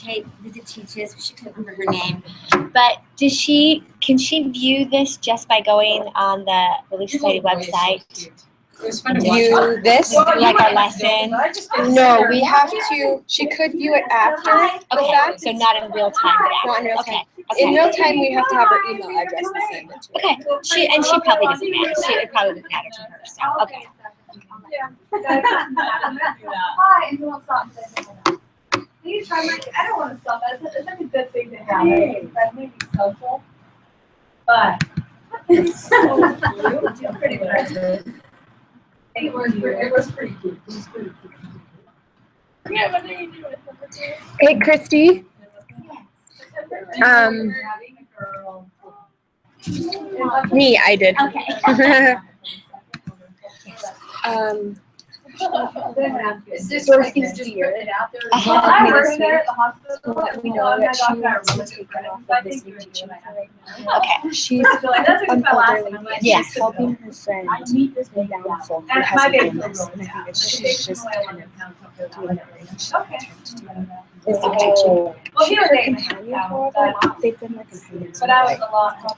Visit Teaches. She couldn't remember her name, but can she view this just by going on the Relief Society website? View this? Like our lesson? No, we have to. She could view it after the fact. So not in real time. Not in real time. Okay. In real time, we have to have her email address to send it to. Okay. She probably doesn't matter. It probably doesn't matter to her. So okay. Hi, and you won't stop today. Please try my. I don't want to stop. It's like a good thing to have. That may be social, but it's so cute. It's pretty good. It was pretty cute. It was pretty cute. Yeah, what are you doing? Hey, Christy. Me, I did. Okay. Is this Dorothy's dear? I work there at the hospital. Let me know that she wants to take it off of this new teaching right now. Okay. She's an older lady. Yes. She's helping her friend in Downfall who has a illness. And I think that she's just kind of doing that right now. She's trying to do this teaching. She's her companion, however, they've been like companions for like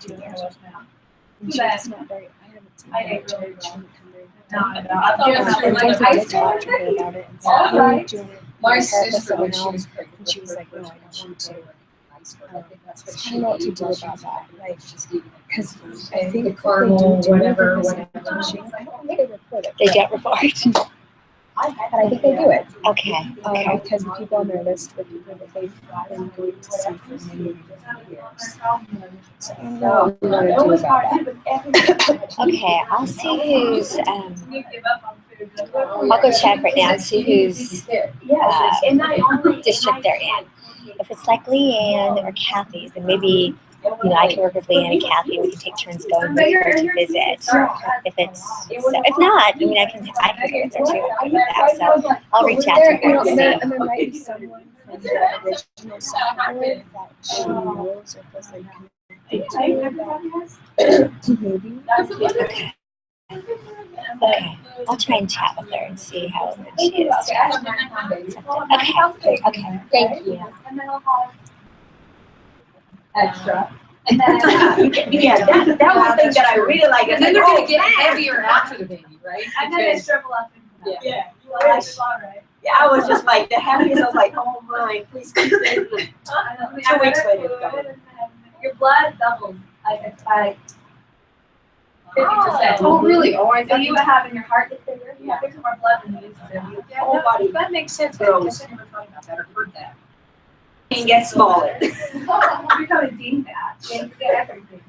2 years now. And she's not very, I haven't seen her at church. She didn't come very I Dorothy did talk to her about it and said, "Oh, do you want to help us someone else?" And she was like, "No, I don't want to." I don't know what to do about that, like, because I think they do whatever teaching. I don't think they report it. They don't report. But I think they do it. Okay. Because the people on their list were people that they've been going to see for many years. So I don't know what we want to do about that. Okay. I'll see who's. I'll go check right now and see whose district they're in. If it's like Leanne or Kathy's, then maybe I can work with Leanne and Kathy. We can take turns going with her to visit. If not, I can go there too. So I'll reach out to her and see. And there might be someone from the original software that she knows or feels like maybe. Okay. I'll try and chat with her and see how open she is. Okay. Thank you. Extra. And then, that one thing that I really like is And then they're gonna get heavier after the baby, right? And then they shrivel up. Yeah. Yeah, I was just like the happiest. I was like, oh my, please keep it. 2 weeks later. Your blood doubles. It's like 50%. Oh, really? Oh, I So thought you have in your heart gets bigger. You have more blood than you used to. Yeah, Whole body. that makes sense. I guess I never thought about that or heard that. And gets smaller. You're coming dean fat. And you get everything.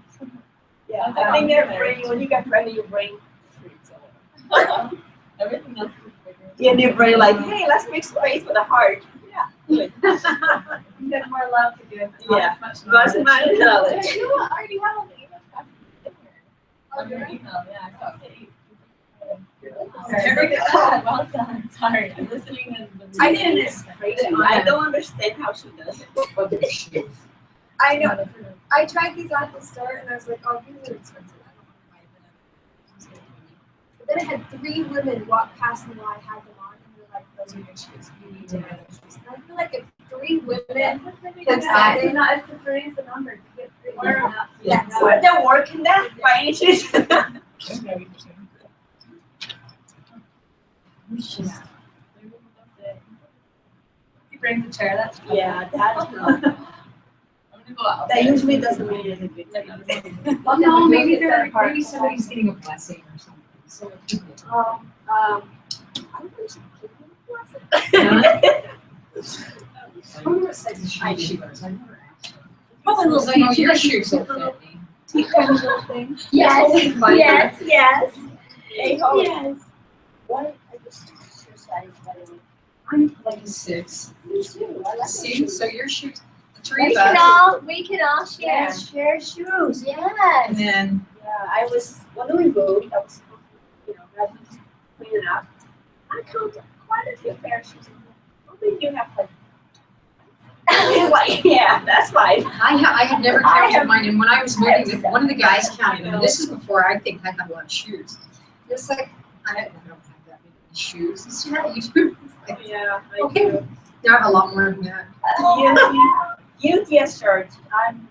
Yeah, I think their brain, when you get pregnant, your brain freaks out. Everything else is bigger. Yeah, and your brain like, hey, let's make space for the heart. Yeah, good. You get more love to do it. Yeah, much knowledge. You already have all the emails back On your email, yeah. Very good. Well done. Sorry, I'm listening and. I didn't. I don't understand how she does it. I know. I tried these at the store and I was like, oh, these are expensive. I don't want to buy them. But then I had 3 women walk past me while I had them on and they're like, those are your shoes. You need to wear those shoes. And I feel like if 3 women It's not, it's the 3 is the number. You get 3. Yes. So if they're working that by any chance. He brings the chair, that's. Yeah, that's. That usually doesn't mean anything. Well, no, maybe somebody's getting a blessing or something. So, who says the shoes? I never asked her. Probably little Like, oh, your shoes will fit me. kind of little thing. Yes. Yes. Yes. What? I just exercise, by the way. I'm like a 6. Me too. I like See, so your shoes, the 3 We of us. can all share shoes. And Yes. then, Yeah, I was, when we moved, I was, rather than just clean it up. I counted quite a few pair of shoes. Probably you have like. Yeah, that's fine. I had never counted mine, and when I was moving, one of the guys counted, and this is before I think I had a lot of shoes. It's like, I don't have that many shoes. It's not you do. It's like, Yeah. okay, There are a lot more than that. UTS shirt. I'm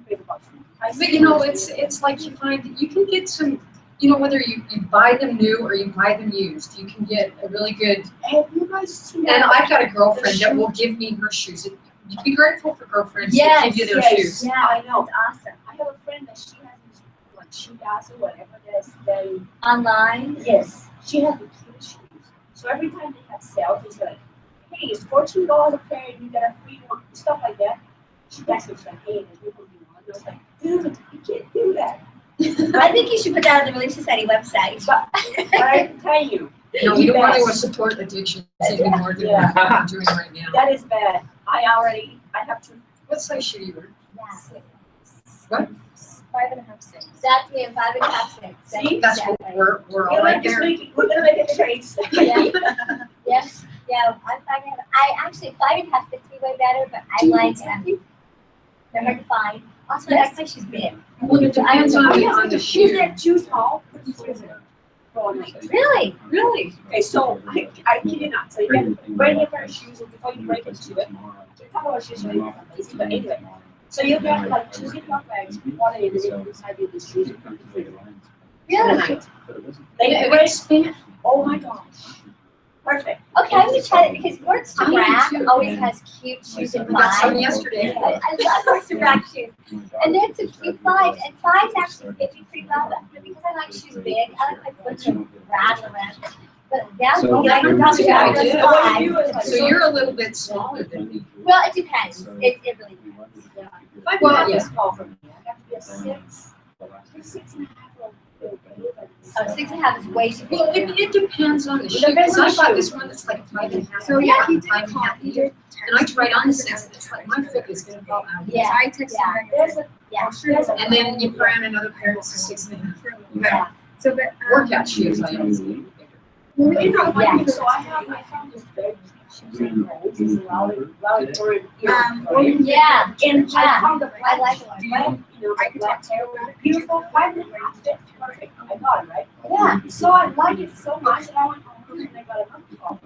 big about shoes. But you know, it's like you find that you can get some, you know, whether you buy them new or you buy them used, you can get a really good. Have you guys seen And that? I've got a girlfriend that will give me her shoes. You'd be grateful for girlfriends that Yes, give you their yes. shoes. Yeah, I know. it's awesome. I have a friend that she has like shoe gas or whatever that's very Online. yes. She has the cute shoes. So every time they have sales, it's like, hey, it's $14 a pair and you get a free one, stuff like that. She messaged like, hey, there's no one you want. And I was like, dude, you can't do that. I think you should put that on the Relief Society website. But I can tell you, No, we don't really Yes. want to support addiction any more than Yeah. we're doing right now. that is bad. I have to. What size shoe do you wear? Yeah. What? 5.5, 6. That's me, 5.5, 6. See? That's what we're all right there. We're gonna make a trace. Yeah. Yes. Yeah, I'm 5.5. I actually 5.5 fits me way better, but I like them. They're hard to find. Also, I like my shoes big. Well, it depends on the Shoes shoe. that are too small. Really? Really? Okay, so I kid you not. So you get brand new pair of shoes and before you break into it. Talk about shoes, right? Lazy, but anyway. So you get like 2 zip-lock bags, one of them inside of the shoes. Really? They break. Oh my gosh. Perfect. Okay, I'm gonna try it because Works to I am Brag too. always has cute shoes in We got some five. yesterday. I love Works to Brag shoes. And they have some cute fives, and fives actually fit me pretty well, but because I like shoes big, I like my foot to rattle around. But now, So- I can That's a good probably idea. go What you do is five. So you're a little bit smaller than me. Well, it depends. It really depends. Five Well, and a half yeah. is small for me. I have to be a 6. 6.5. Oh, 6.5 is way too Well, big. it depends on the shoe, Depends because on I the got shoe. this one that's like 5.5. So yeah, he did 5.5 call. He here. did And I tried on the 6, and it's like my foot is gonna fall out. Yeah. I texted Yeah. him. There's a, Yeah. there's a. And then you put on another pair, it's a 6.5. Yeah. So, but Workout shoes, I always need bigger. Well, you know, Yeah. so I found this very cheap shoes and clothes. It's Raleigh for Yeah. And I Yeah. found the I like black, it. you know, like black hair, beautiful, 5.5 fit, perfect. I got it, right? Yeah. So I like it so much that I went home and I got another call.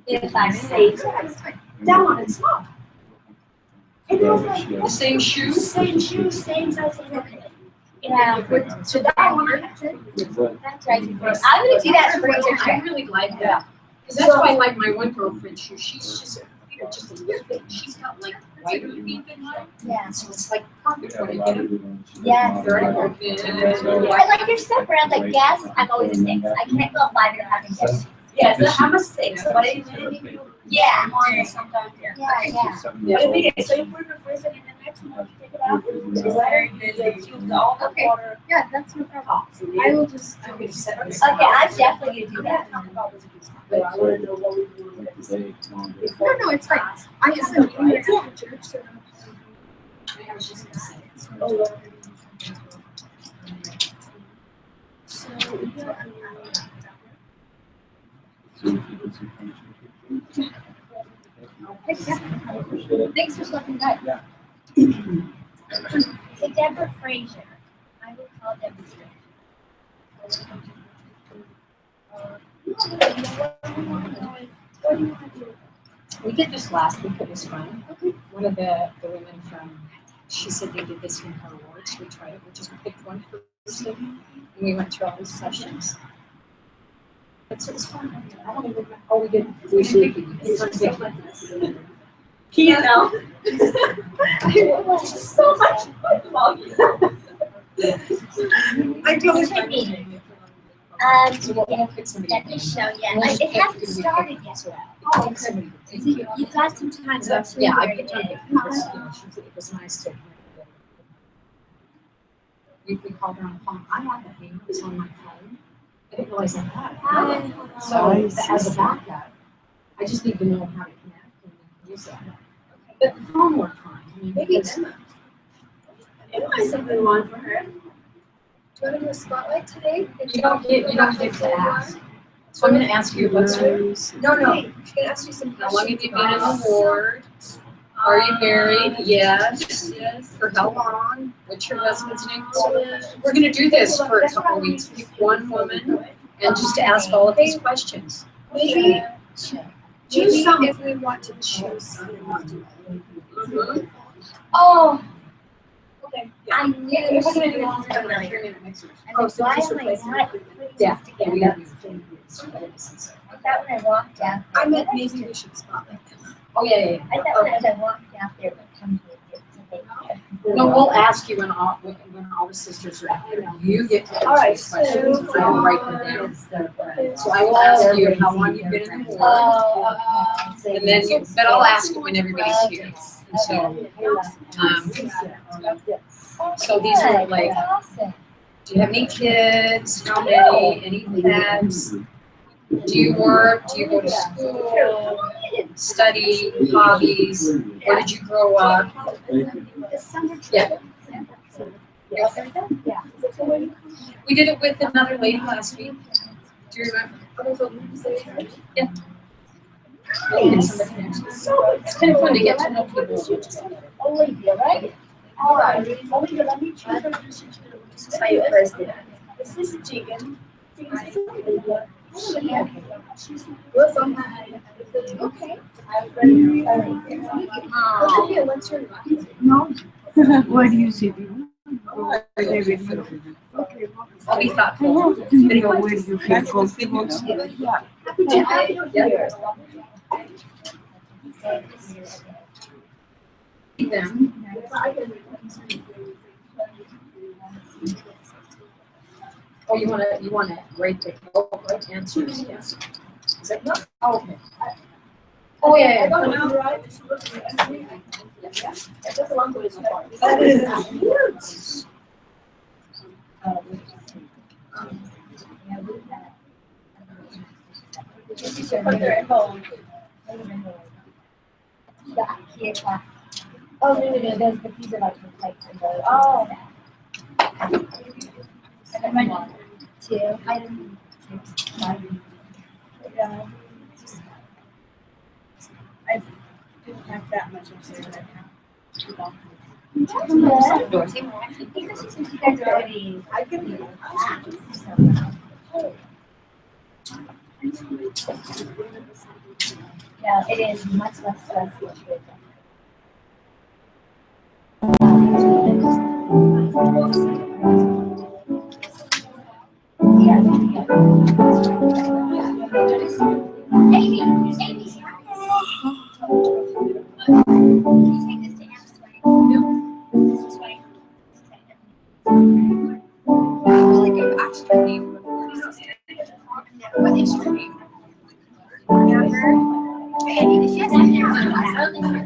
Yeah, 5. Same size. That one is small. And I was like, The same shoe? same shoes, same size, same everything. Yeah. So that one I have to. That's right. I'm gonna do that for winter I trip. really like that. Because that's why I like my one girlfriend shoe. She's just, you know, just a little bit, she's got like wider feet than mine. Yeah. So it's like perfect when I get them. Yes. Very open. I like your stuff around like Guess. I'm always a 6. I can't go 5.5 and Guess. Yes, I'm a 6, but if you Yeah. want sometimes, yeah. Yeah. But the thing is, so you put it in the freezer and then next month you take it out, it's letter, you use all the Okay. water. yeah, that's no problem. So I will just. Okay, Okay, I'm definitely gonna do that. Talk about this piece, but I wanna know what we do with this. No, it's fine. I have an email from church, so. I was just gonna say. Oh, Lord. So, Thanks for stopping by. So Deborah Frazier. I will call Deborah Frazier. We did this last week, it was fun. One of the women from, she said they did this in her awards, we tried it, we just picked one person, and we went through all these sessions. It was fun. I don't even, oh, we did, we should. You know? So much fun. I do it me. So we'll pick somebody. Let me show you. Like, it hasn't started yet. Oh, somebody. You've got some time. So, to yeah, I figure picked it on out. it because, you know, it was nice to. We called her on the phone. I had that name, it was on my phone. I didn't realize I had it. Hi. So as a backup, I just need to know how to connect and use it. But the phone worked fine. I mean, Maybe it's, Emma. Emma has something on for her. do you want to do a spotlight today? you don't get to ask. So I'm gonna ask you, what's your, No, she's gonna ask you some how questions. long have you been in the ward? Are you married? Yes. For how long? What's your husband's name? We're gonna do this for a couple of weeks. Pick one woman and just ask all of these questions. Maybe, Choose some. If we want to choose some. Oh. Okay. I knew It wasn't she even was long familiar. for minute mixers. I was like, why am I not Yeah. putting We this got together? these. I thought when I walked out there. I meant maybe we should spotlight them. Oh, yeah. I thought when I walked out there, it would come to a different. No, we'll ask you when all the sisters are out. You get to All right, answer questions. so- I will write them down. So I will ask you how long you've been in the ward. And then, but I'll ask you when everybody's here. And so these are like, Awesome. do you have any kids? How many? Any pets? Do you work? Do you go to school? Study? Hobbies? Where did you grow up? The summer Yeah. trip. Yeah. We did it with another lady last week. Do you remember? Yeah. It's kind of fun to get to know people. Olivia, right? All right. Olivia, let me try. This is how you first did it. This is Tegan. Tegan's Olivia. Okay. Olivia, what's your last name? No. Where do you see them? I'll be thoughtful. Do you know where you feel comfortable? Yeah. Happy to have you here. Them. Oh, you wanna write the answers? Yes. Is that not? Oh, okay. Oh, yeah. I don't know, right? That's a long way so far. This is your mother at home. The IKEA clock. Oh, no, those, but these are like the plates and those. Oh. One, two, item two, one. Yeah. I didn't have that much of it. Dorsey, because since you guys are already, I can. yeah, it is much less stressful. Yeah. Amy, Amy's here. Can you take this to Am's way? No. This is way. Like I've actually named what is your name? Andy, she has a hair on. I don't think you're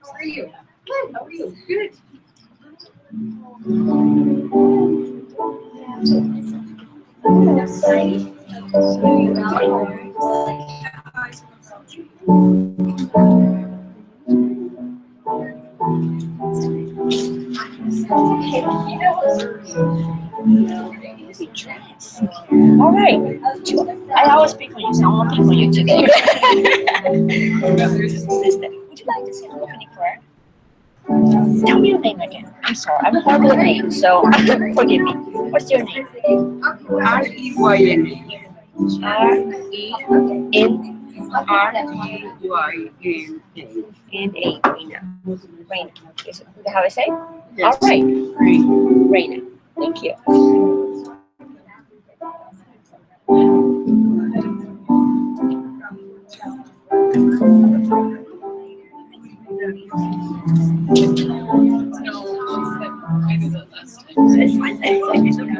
How are you? Good. How are you? Good. All right. I always speak on you, so I want to speak on you today. Would you like to say an opening prayer? Tell me your name again. I'm sorry, I'm horrible at names, so forgive me. What's your name? R-E-Y-N-A. R-E-Y-N-A. N-A. Raina. Raina. Is it how I say? Yes. All right. Raina. Raina. Thank you. It's fine. It's okay.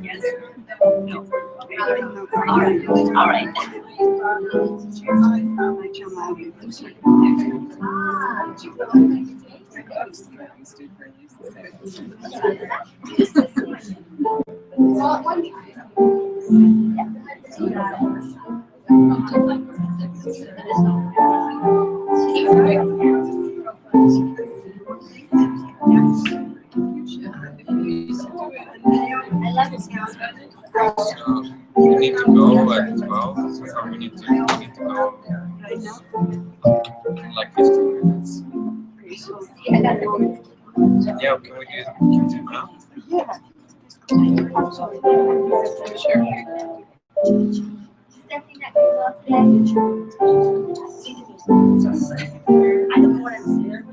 Yes. No. All right. All right. I love this house. You need to go at 12, so we need to go in like 15 minutes. I got the Yeah, can we do it now? Yeah. Sure. Stephanie that came up today. I don't know what I'm saying.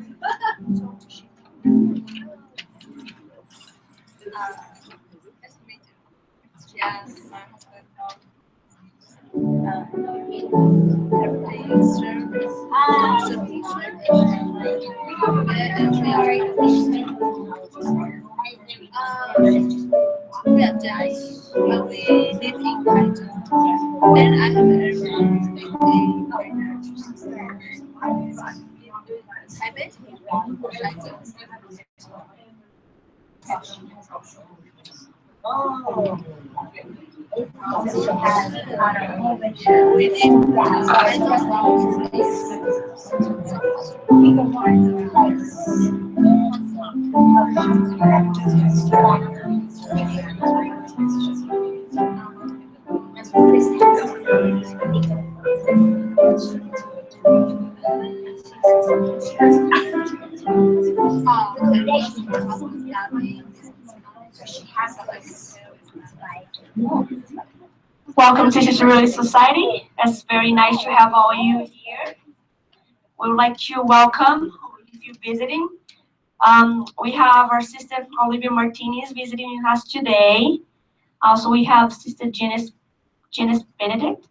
Yes, my husband called. Everything's service. Yeah, Daddy. But we live in Kaito. And I have everything. Habit? Welcome to Sister Relief Society. It's very nice to have all you here. We would like to welcome, if you're visiting, we have our sister Olivia Martinez visiting us today. Also, we have Sister Janice Benedict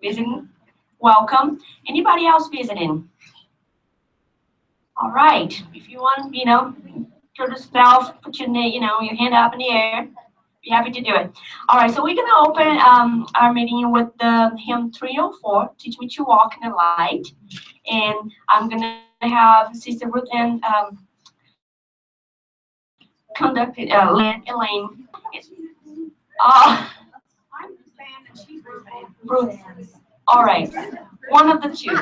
visiting. Welcome. Anybody else visiting? All right. If you want, show yourself, put your name, your hand up in the air. Be happy to do it. All right, so we're gonna open our meeting with the hymn 304, "Teach Me to Walk in the Light," and I'm gonna have Sister Ruth and conducted Elaine. Ruth. All right, one of the two.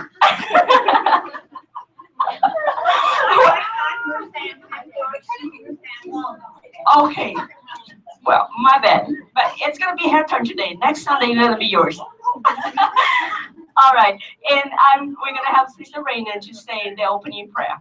Okay. Well, my bad, but it's gonna be her turn today. Next Sunday, it's gonna be yours. All right, and we're gonna have Sister Raina to say the opening prayer.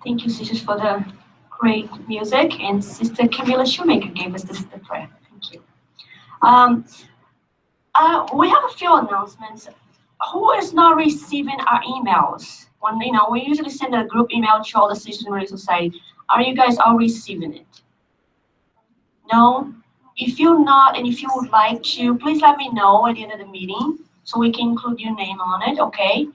Thank you, sisters, for the great music, and Sister Camilla Shoemaker gave us the prayer. Thank you. We have a few announcements. Who is not receiving our emails? When we usually send a group email to all the sisters in Relief Society. Are you guys all receiving it? No? If you're not, and if you would like to, please let me know at the end of the meeting so we can include your name on it, okay?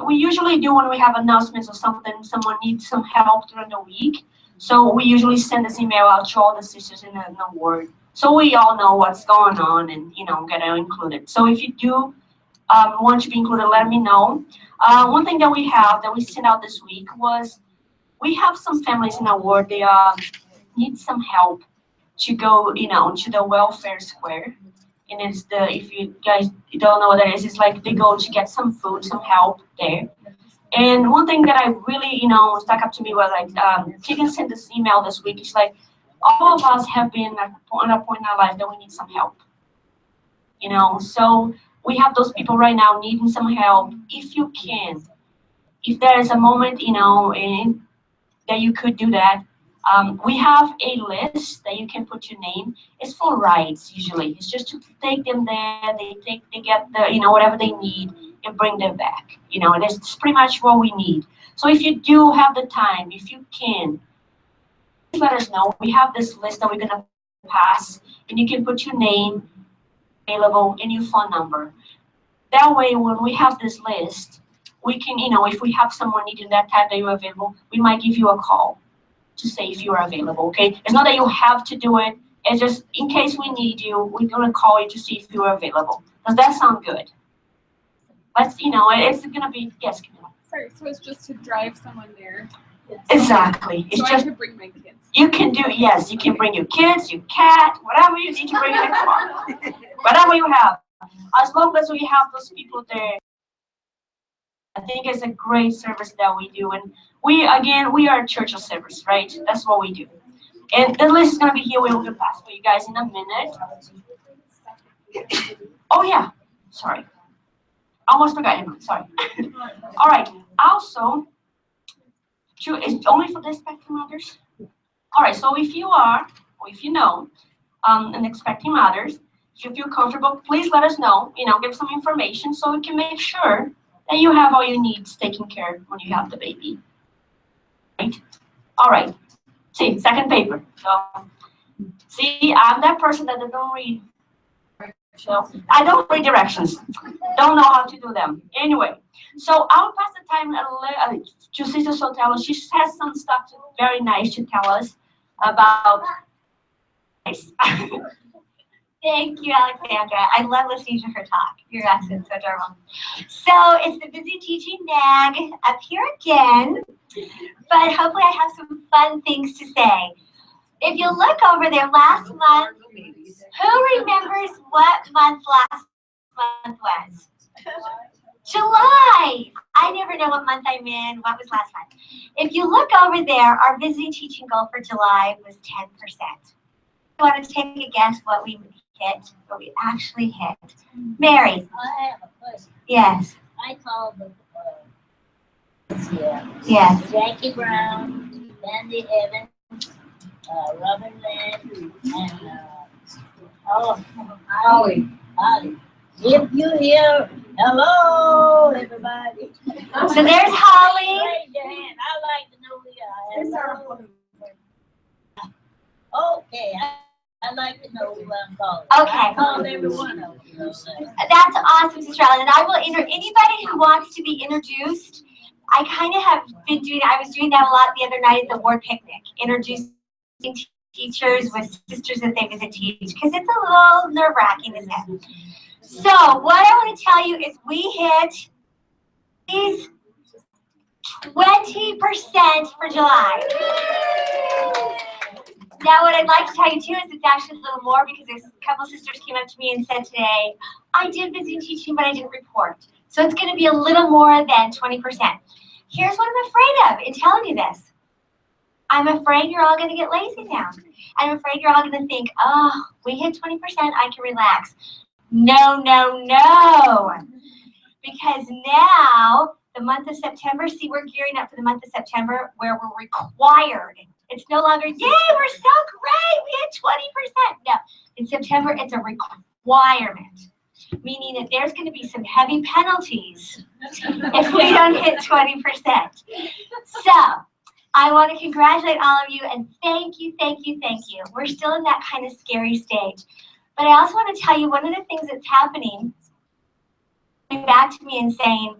We usually do when we have announcements or something, someone needs some help during the week. So we usually send this email out to all the sisters in the ward. So we all know what's going on and, you know, get included. So if you do want to be included, let me know. One thing that we sent out this week was we have some families in our ward, they need some help to go, you know, to the welfare square. And it's if you guys don't know what that is, it's like they go to get some food, some help there. And one thing that I really, you know, stuck up to me was like, Keegan sent this email this week. It's like, all of us have been at a point in our life that we need some help. You know, so we have those people right now needing some help. If you can, if there is a moment, you know, that you could do that, we have a list that you can put your name. It's for rides usually. It's just to take them there. They get the, you know, whatever they need and bring them back. You know, that's pretty much what we need. So if you do have the time, if you can, please let us know. We have this list that we're gonna pass, and you can put your name, available, and your phone number. That way, when we have this list, we can, you know, if we have someone needing that time that you're available, we might give you a call to say if you are available, okay? It's not that you have to do it. It's just in case we need you, we're gonna call you to see if you are available. Does that sound good? Let's, you know, it's gonna be, yes, Camila. Sorry, so it's just to drive someone there. Exactly. It's So just, I could bring my kids. you can do, yes, you can bring your kids, your cat, whatever you need to bring in the car. Whatever you have. As long as we have those people there, I think it's a great service that we do. And we are a church of service, right? That's what we do. And the list is going to be here. We will pass for you guys in a minute. Oh, yeah. Sorry. Almost forgot. Sorry. All right. Also, it's only for the expecting mothers. All right. So if you are, or if you know, an expecting mothers, if you feel comfortable, please let us know. You know, give some information so we can make sure that you have all your needs taken care of when you have the baby. Right? All right. See, second paper. So, see, I'm that person that don't read. So I don't read directions. Don't know how to do them. Anyway, so I'll pass the time to Sister Sotelo. She has some stuff very nice to tell us about. Thank you, Alexandra. I love listening to her talk. Your accent's so adorable. So it's the Busy Teaching NAG up here again, but hopefully I have some fun things to say. If you look over there last month, who remembers what month last month was? July. I never know what month I'm in. What was last month? If you look over there, our Busy Teaching goal for July was 10%. You want to take a guess what we hit, what we actually hit? Mary. I have a question. Yes. I called the, Yes. Jackie Brown, Sandy Evans, Robin Lynn, and, Holly. If you hear, hello, everybody. So there's Holly. Raise your hand. I like to know who you are. Hello. Okay, I'd like to know who I'm calling. Okay. I called every one of them. That's awesome, Sister Ellen. And I will anybody who wants to be introduced. I kind of have been doing. I was doing that a lot the other night at the ward picnic, introducing teachers with sisters that they visit teach, because it's a little nerve-wracking, isn't it? So what I want to tell you is we hit these 20% for July. Now, what I'd like to tell you too is it's actually a little more because there's a couple sisters came up to me and said today, I did Busy Teaching, but I didn't report. So it's going to be a little more than 20%. Here's what I'm afraid of in telling you this. I'm afraid you're all going to get lazy now. I'm afraid you're all going to think, oh, we hit 20%, I can relax. No, no, no. Because now, the month of September, see, we're gearing up for the month of September where we're required. It's no longer, yay, we're so great, we hit 20%. No, in September, it's a requirement, meaning that there's going to be some heavy penalties if we don't hit 20%. So, I want to congratulate all of you and thank you, thank you, thank you. We're still in that kind of scary stage. But I also want to tell you one of the things that's happening, coming back to me and saying,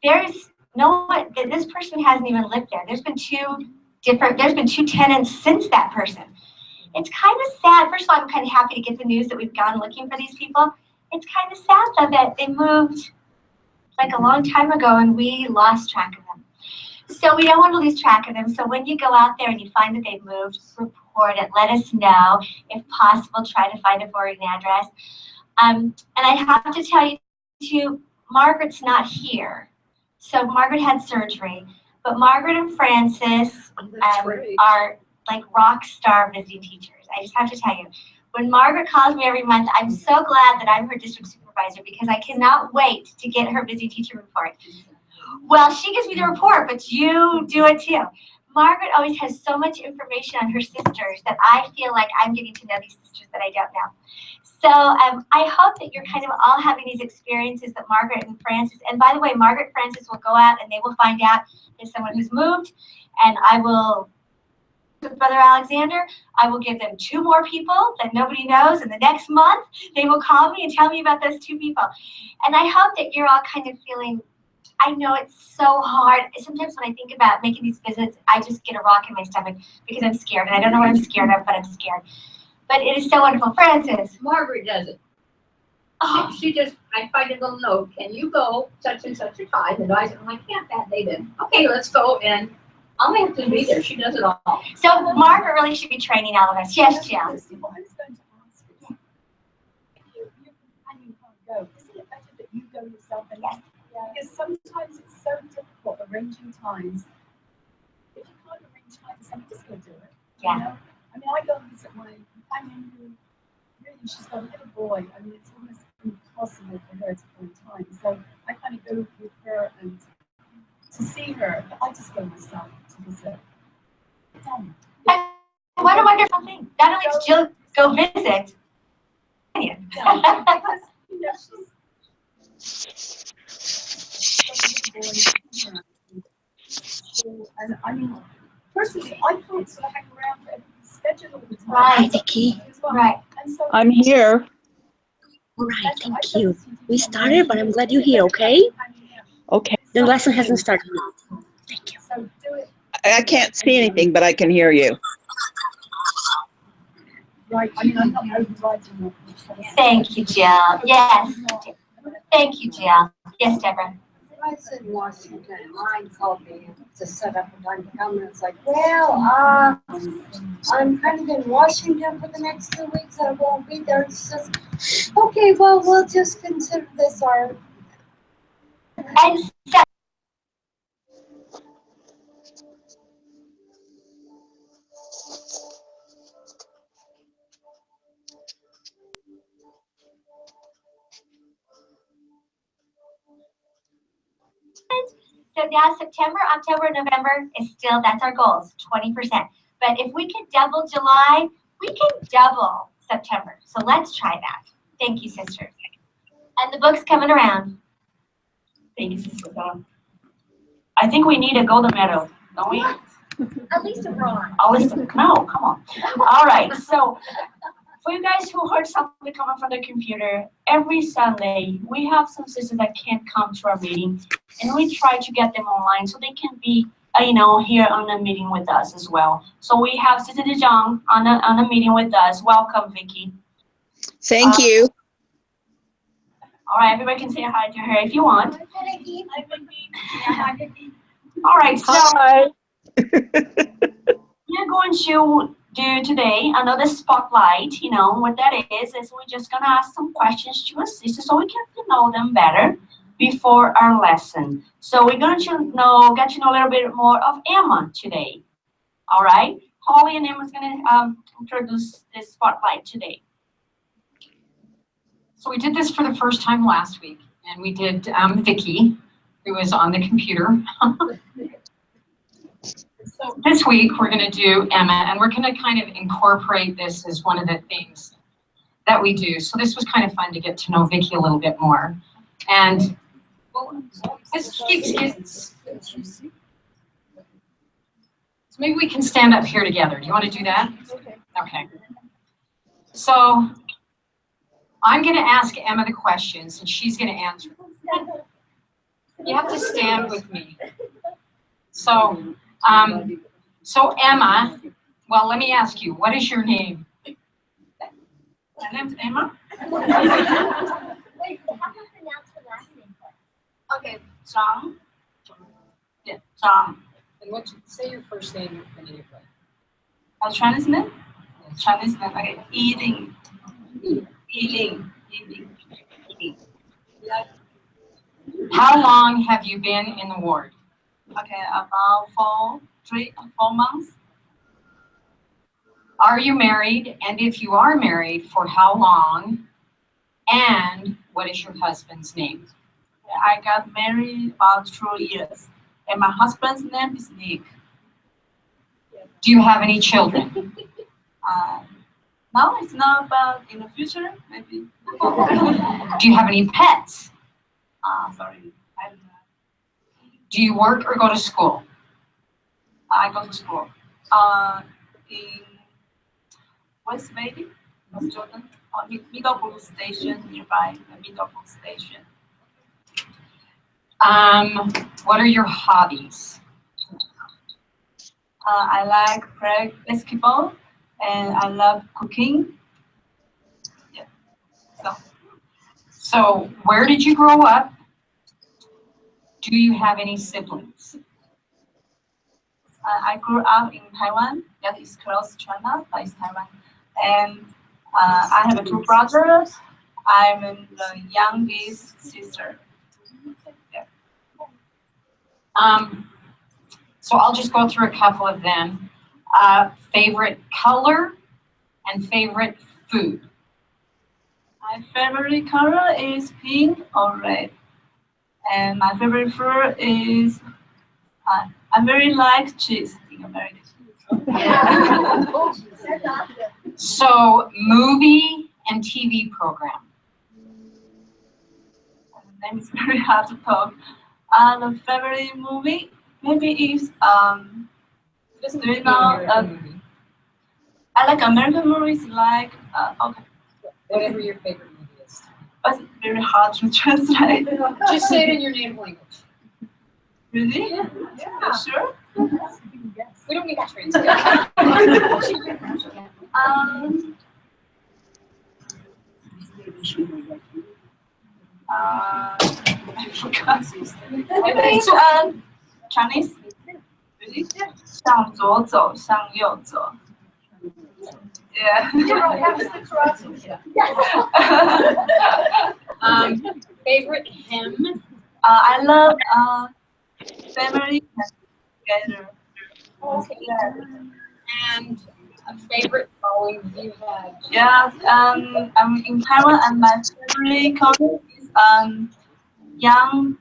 there's no one, this person hasn't even lived there. There's been two tenants since that person. It's kind of sad. First of all, I'm kind of happy to get the news that we've gone looking for these people. It's kind of sad though that they moved like a long time ago and we lost track of them. So we don't want to lose track of them. So when you go out there and you find that they've moved, report it. Let us know. If possible, try to find a forwarding address. And I have to tell you too, Margaret's not here. So Margaret had surgery, but Margaret and Francis are like rock star visiting teachers. I just have to tell you, when Margaret calls me every month, I'm so glad that I'm her district supervisor because I cannot wait to get her visiting teacher report. Well, she gives me the report, but you do it too. Margaret always has so much information on her sisters that I feel like I'm getting to know these sisters that I don't know. So I hope that you're kind of all having these experiences that Margaret and Francis, and by the way, Margaret and Francis will go out and they will find out there's someone who's moved, and I will, with Brother Alexander, I will give them 2 more people that nobody knows, and the next month they will call me and tell me about those 2 people. And I hope that you're all kind of feeling, I know it's so hard. Sometimes when I think about making these visits, I just get a rock in my stomach because I'm scared, and I don't know what I'm scared of, but I'm scared. But it is so wonderful. Francis. Margaret does it. Oh, She just, I find a little note, can you go such and such a time? And I said, I can't that day then. Okay, let's go, and I'll have to be there. She does it all. so Margaret really should be training all of us. Yes, Jill. I was going to ask you, if your companion can't go, isn't it better that you go yourself? And Yes. Because sometimes it's so difficult arranging times. If you can't arrange times, then just go do it. Yeah. You know? I mean, I go and visit my companion who really, she's got a little boy. I mean, it's almost impossible for her to find time. So I kind of go with her and to see her, but I just go myself to visit. Done. What a wonderful thing. Not only does Jill go visit, Yeah, because, you know, and I mean, personally, I can't sort of hang around for everybody's schedule all the time. Right, Vicky. right. And so I'm here. All right, thank you. We started, but I'm glad you're here, okay? Okay. The lesson hasn't started yet. Thank you. So do it. I can't see anything, but I can hear you. Right. I mean, I'm not overriding it. Thank you, Jill. Yes. Thank you, Jill. Yes, Deborah. I was in Washington, Ryan called me to set up a time to come, and it's like, well, I'm kind of in Washington for the next 2 weeks, I won't be there. It's just, okay, well, we'll just consider this our. And so, so now September, October, November is still, that's our goals, 20%. But if we can double July, we can double September. So let's try that. Thank you, sisters. And the book's coming around. Thank you, Sister Dawn. I think we need a golden medal, don't we? At least a bronze. No, come on. All right, so for you guys who heard something coming from the computer, every Sunday we have some sisters that can't come to our meeting, and we try to get them online so they can be, here on the meeting with us as well. So we have Sister DeJong on the meeting with us. Welcome, Vicky. Thank you. All right, everybody can say hi to her if you want. All right, so Hi. we're going to do today another spotlight. What that is we're just gonna ask some questions to our sisters so we get to know them better before our lesson. So we're going to get to know a little bit more of Emma today. All right, Holly and Emma's gonna introduce this spotlight today. So we did this for the first time last week, and we did Vicky, who was on the computer. So this week we're going to do Emma, and we're going to kind of incorporate this as one of the things that we do. So this was kind of fun to get to know Vicky a little bit more. And well, excuse. maybe we can stand up here together. Do you want to do that? Okay. Okay. So I'm going to ask Emma the questions, and she's going to answer them. You have to stand with me. So, Emma, well, let me ask you, what is your name? My name's Emma. Wait, how do you pronounce her last name? Okay, Zhang. Yeah, Zhang. And what say your first name in English? Chinese name? Chinese name. Okay, Yiding. Yiding. How long have you been in the ward? Okay, about 4 months. Are you married? And if you are married, for how long? And what is your husband's name? I got married about 2 years, and my husband's name is Nick. Do you have any children? Now it's not, but in the future, maybe. Do you have any pets? Sorry, Do you work or go to school? I go to school. In West Valley, West Jordan, Middlebrook Station, nearby the Middlebrook Station. What are your hobbies? I like play basketball, and I love cooking. Yeah. So where did you grow up? Do you have any siblings? I grew up in Taiwan. That is close to China, but it's Taiwan. And I have 2 brothers. I'm the youngest sister. Yeah. So I'll just go through a couple of them. Favorite color and favorite food. My favorite color is pink or red. And my favorite food is, I very like cheese in America. So movie and TV program. Name is very hard to talk. The favorite movie maybe is do you know? I like American movies like okay, Whatever your favorite movie is. but it's very hard to translate. Just say it in your native language. Really? Yeah. Sure. We don't need to translate. I forgot. It's Chinese. Really? 向左走，向右走。Yeah. Favorite hymn? I love family together. And a favorite song you had? Yeah, I'm in Taiwan, and my favorite color is young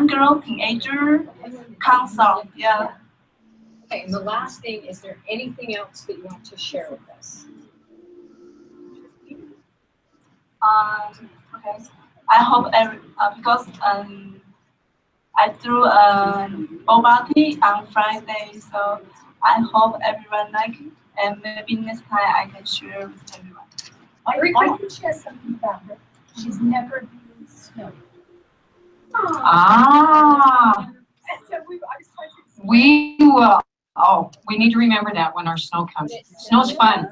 girl, teenager concert. Yeah. Okay, and the last thing, is there anything else that you want to share with us? Okay. I hope because I threw a ball party on Friday, so I hope everyone like it, and maybe next time I can share with everyone. I think she has something about her. She's never been in snow. Ah, So I was trying to we will. Oh, we need to remember that when our snow comes. Snow's fun.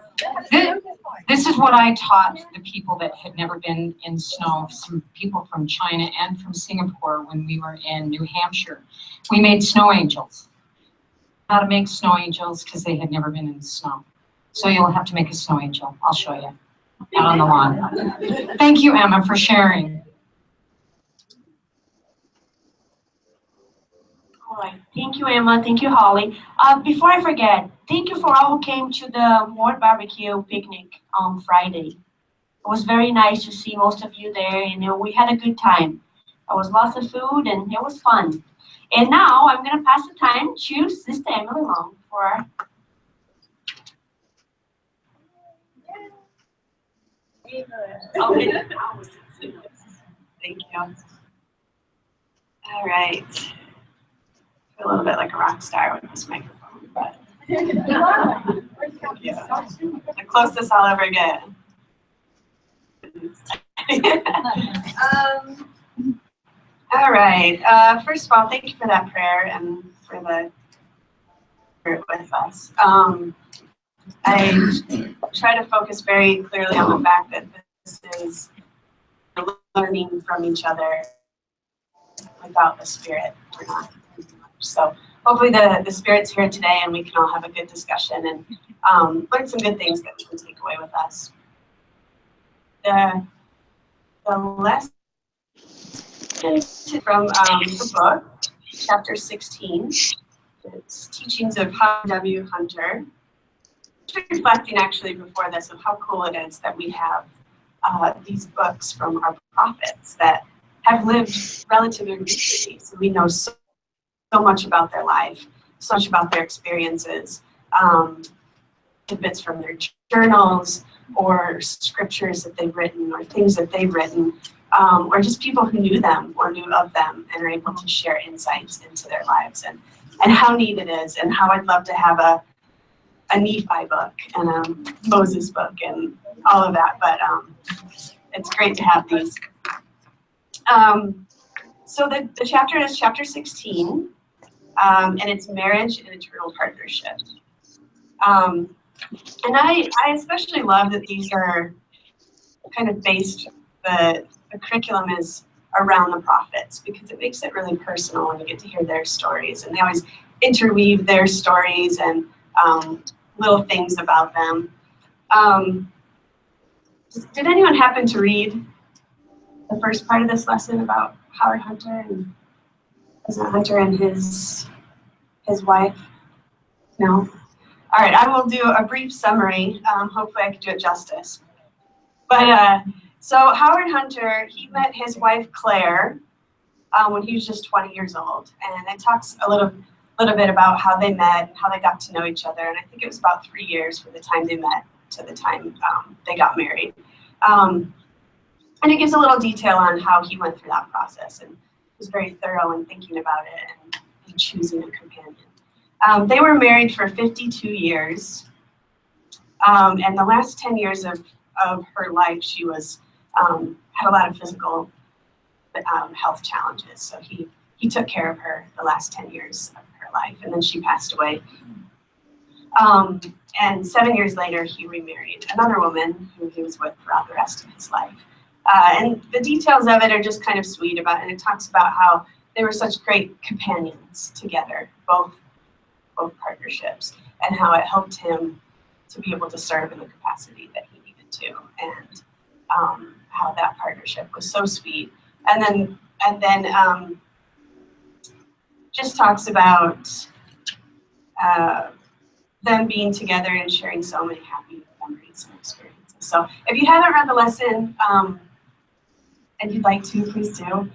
This is what I taught the people that had never been in snow, some people from China and from Singapore when we were in New Hampshire. We made snow angels. How to make snow angels because they had never been in the snow. So you'll have to make a snow angel. I'll show you out on the lawn. Thank you, Emma, for sharing. All right. Thank you, Emma. Thank you, Holly. Before I forget, thank you for all who came to the Ward Barbecue picnic on Friday. It was very nice to see most of you there, and we had a good time. There was lots of food, and it was fun. And now I'm going to pass the time to Sister Emily Long for our... Okay. Thank you. All right. a little bit like a rock star with this microphone, but yeah, the closest I'll ever get. All right. First of all, thank you for that prayer and for the spirit with us. I try to focus very clearly on the fact that this is learning from each other. Without the spirit, we're not doing much. So hopefully the spirit's here today and we can all have a good discussion and learn some good things that we can take away with us. The lesson from the book, chapter 16. It's Teachings of Howard W. Hunter. Reflecting actually before this of how cool it is that we have these books from our prophets that have lived relatively recently. So we know so much about their life, so much about their experiences, tidbits from their journals or scriptures that they've written or things that they've written, or just people who knew them or knew of them and are able to share insights into their lives and how neat it is and how I'd love to have a Nephi book and a Moses book and all of that, but it's great to have these. So the chapter is chapter 16, and it's marriage and eternal partnership. And I especially love that these are kind of based, the curriculum is around the prophets because it makes it really personal when you get to hear their stories. And they always interweave their stories and little things about them. Did anyone happen to read the first part of this lesson about Howard Hunter and President Hunter and his wife? No? All right, I will do a brief summary. Hopefully I can do it justice. But so Howard Hunter, he met his wife Claire when he was just 20 years old. And it talks a little bit about how they met, how they got to know each other. And I think it was about 3 years from the time they met to the time they got married. And it gives a little detail on how he went through that process and was very thorough in thinking about it and choosing a companion. They were married for 52 years. And the last 10 years of her life, she was had a lot of physical health challenges. So he took care of her the last 10 years of her life, and then she passed away. And 7 years later, he remarried another woman who he was with throughout the rest of his life. And the details of it are just kind of sweet and it talks about how they were such great companions together, both partnerships, and how it helped him to be able to serve in the capacity that he needed to, and how that partnership was so sweet. And then just talks about them being together and sharing so many happy memories and experiences. So if you haven't read the lesson, and you'd like to, please do.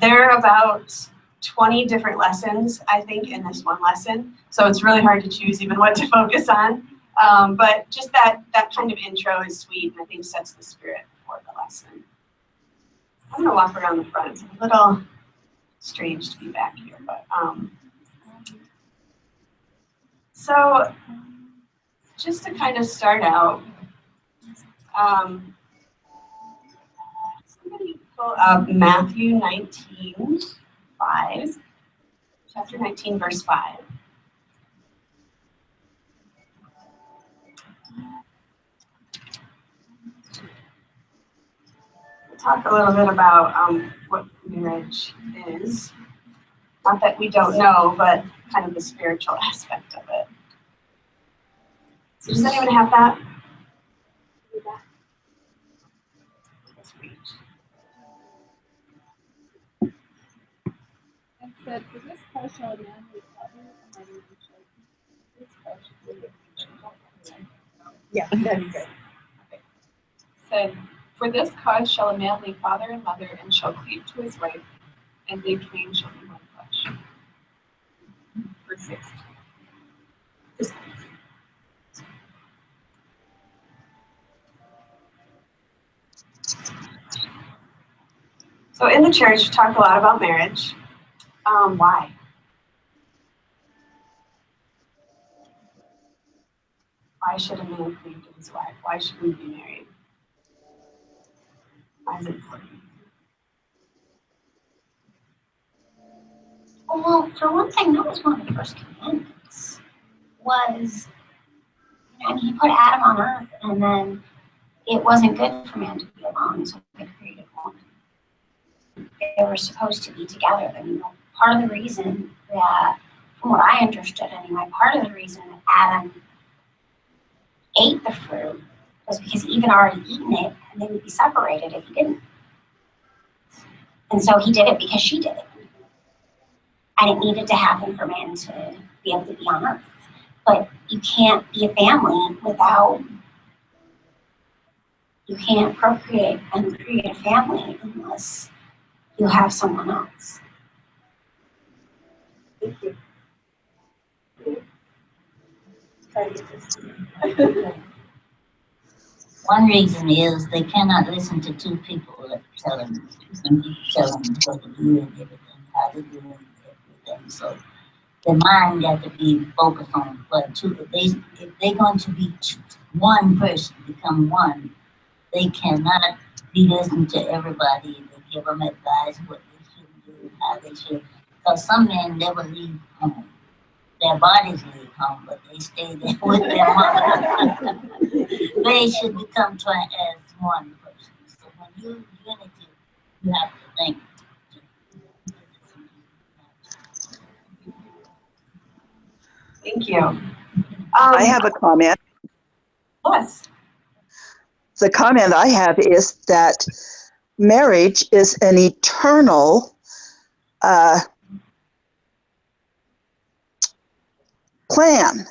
There are about 20 different lessons, I think, in this one lesson. So it's really hard to choose even what to focus on. But just that kind of intro is sweet and I think sets the spirit for the lesson. I'm gonna walk around the front. It's a little strange to be back here, but so just to kind of start out, somebody pull up Matthew 19:5, chapter 19, verse 5. We'll talk a little bit about what marriage is. Not that we don't know, but kind of the spiritual aspect of it. So does anyone have that? Let's read. And said, for this cause shall a man leave father and mother and children. This cause shall be yeah, that'd be good. Okay. Said, for this cause shall a man leave father and mother and shall cleave to his wife, and they twain shall be one flesh. Verse 6. So in the church, we talk a lot about marriage. Why? Why should a man cleave to his wife? Why should we be married? Why is it important? Well, for one thing, that was one of the first commandments. Was, and he put Adam on earth, and then it wasn't good for man to be alone, so he created woman. They were supposed to be together. And, you know, part of the reason that, from what I understood anyway, part of the reason that Adam ate the fruit was because Eve had already eaten it, and they would be separated if he didn't. And so he did it because she did it. And it needed to happen for man to be able to be on earth. But you can't be a family without, you can't procreate and create a family unless you have someone else. Thank you. One reason is they cannot listen to two people that tell them what to do and everything, how to do and everything. So their mind got to be focused on what two. If they're going to be one person, become one, they cannot be listening to everybody. They give them advice what they should do, how they should. Because some men never leave home. Their bodies leave home, but they stay there with their mother. They should become as one person. So when you unity, you have to think. Thank you. I have a comment. Yes. The comment I have is that marriage is an eternal plan.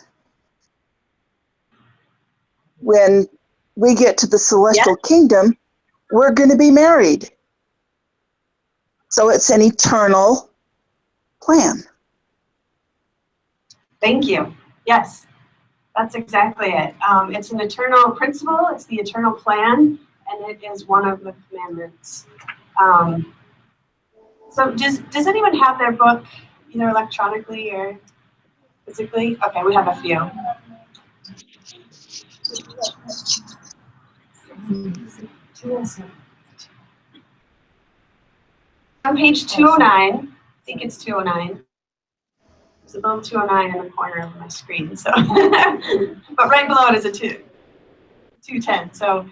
When we get to the celestial kingdom, we're going to be married. So it's an eternal plan. Thank you. Yes, that's exactly it. It's an eternal principle. It's the eternal plan, and it is one of the commandments. So does anyone have their book either electronically or physically? Okay, we have a few. On page 209, I think it's 209. There's a little 209 in the corner of my screen, so but right below it is a 210. So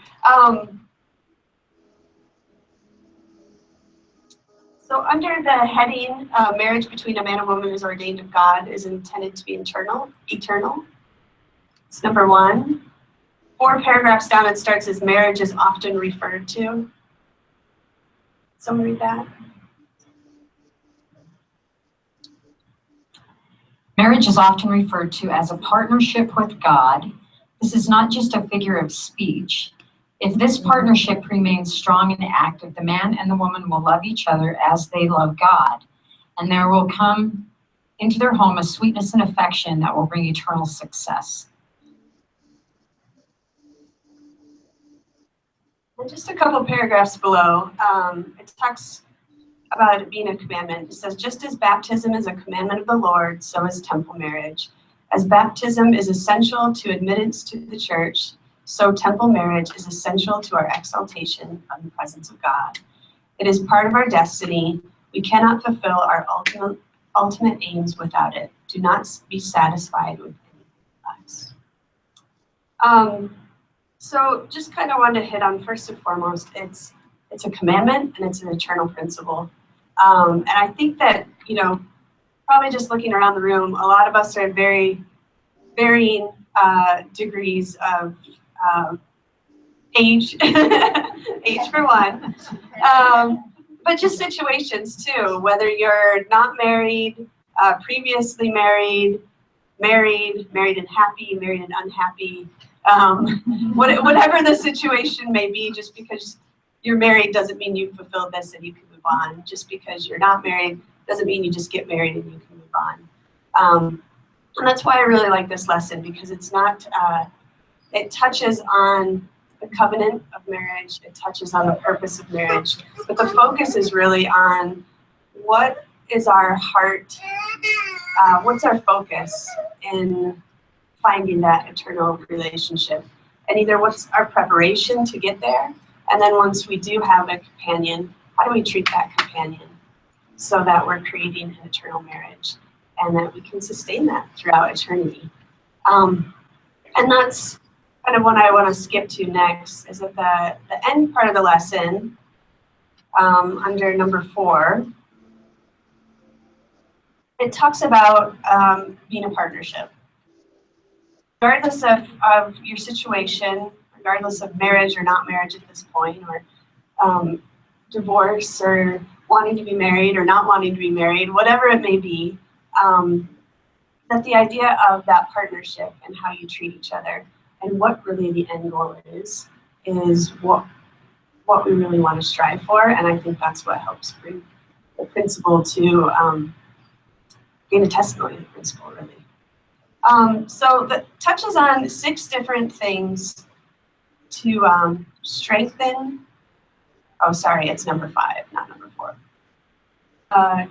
so under the heading, marriage between a man and woman is ordained of God is intended to be eternal. It's number 1. 4 paragraphs down, it starts as marriage is often referred to. Someone read that? Marriage is often referred to as a partnership with God. This is not just a figure of speech. If this partnership remains strong and active, the man and the woman will love each other as they love God, and there will come into their home a sweetness and affection that will bring eternal success. And just a couple paragraphs below, it talks about it being a commandment. It says, just as baptism is a commandment of the Lord, so is temple marriage. As baptism is essential to admittance to the church, so temple marriage is essential to our exaltation of the presence of God. It is part of our destiny. We cannot fulfill our ultimate aims without it. Do not be satisfied with anything less. So just kind of wanted to hit on, first and foremost, it's a commandment and it's an eternal principle. And I think that, you know, probably just looking around the room, a lot of us are in very varying degrees of age, age for one, but just situations too, whether you're not married, previously married, married and happy, married and unhappy, whatever the situation may be. Just because you're married doesn't mean you fulfilled this and you can move on. Just because you're not married doesn't mean you just get married and you can move on. And that's why I really like this lesson, because it's not, it touches on the covenant of marriage, it touches on the purpose of marriage, but the focus is really on what is our heart, what's our focus in finding that eternal relationship. And either what's our preparation to get there, and then once we do have a companion, how do we treat that companion so that we're creating an eternal marriage and that we can sustain that throughout eternity. And that's kind of what I want to skip to next, is at the end part of the lesson, under number 4, it talks about being a partnership. Regardless of your situation, regardless of marriage or not marriage at this point, or divorce, or wanting to be married or not wanting to be married, whatever it may be, that the idea of that partnership and how you treat each other and what really the end goal is what we really want to strive for. And I think that's what helps bring the principle to being a testimony of the principle, really. So that touches on 6 different things to strengthen. Oh, sorry, it's number 5, not number 4.